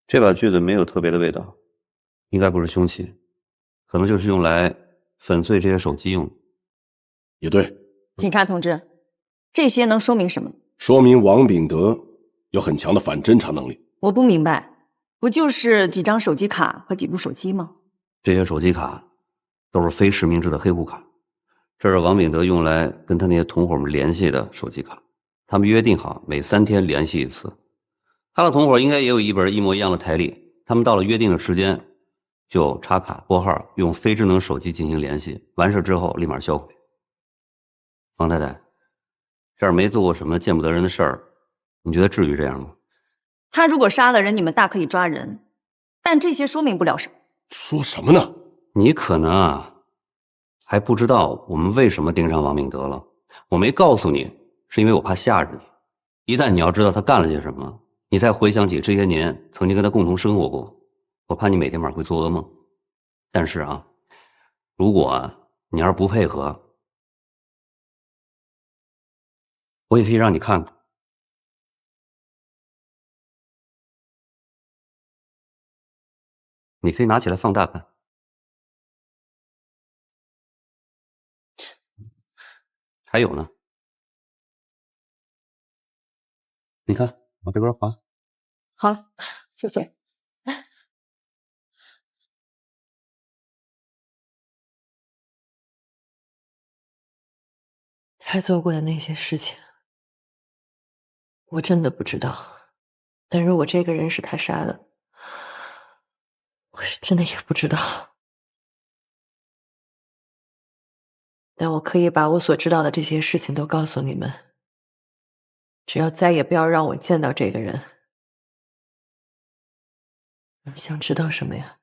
这把锯子没有特别的味道，应该不是凶器，可能就是用来粉碎这些手机用的。也对，警察同志，这些能说明什么？说明王秉德有很强的反侦查能力。我不明白，不就是几张手机卡和几部手机吗？这些手机卡都是非实名制的黑户卡，这是王秉德用来跟他那些同伙们联系的手机卡，他们约定好每3天联系一次。他的同伙应该也有一本一模一样的台历，他们到了约定的时间就插卡拨号，用非智能手机进行联系，完事之后立马销毁。王太太，这儿没做过什么见不得人的事儿，你觉得至于这样吗？他如果杀了人，你们大可以抓人，但这些说明不了什么。说什么呢？你可能还不知道我们为什么盯上王秉德了。我没告诉你，是因为我怕吓着你。一旦你要知道他干了些什么，你再回想起这些年曾经跟他共同生活过，我怕你每天晚上会做噩梦。但是如果你要是不配合，我也可以让你看看。你可以拿起来放大看。还有呢，你看往这边滑。好了，谢谢。他做过的那些事情，我真的不知道。但如果这个人是他杀的，我是真的也不知道。但我可以把我所知道的这些事情都告诉你们，只要再也不要让我见到这个人。你们想知道什么呀？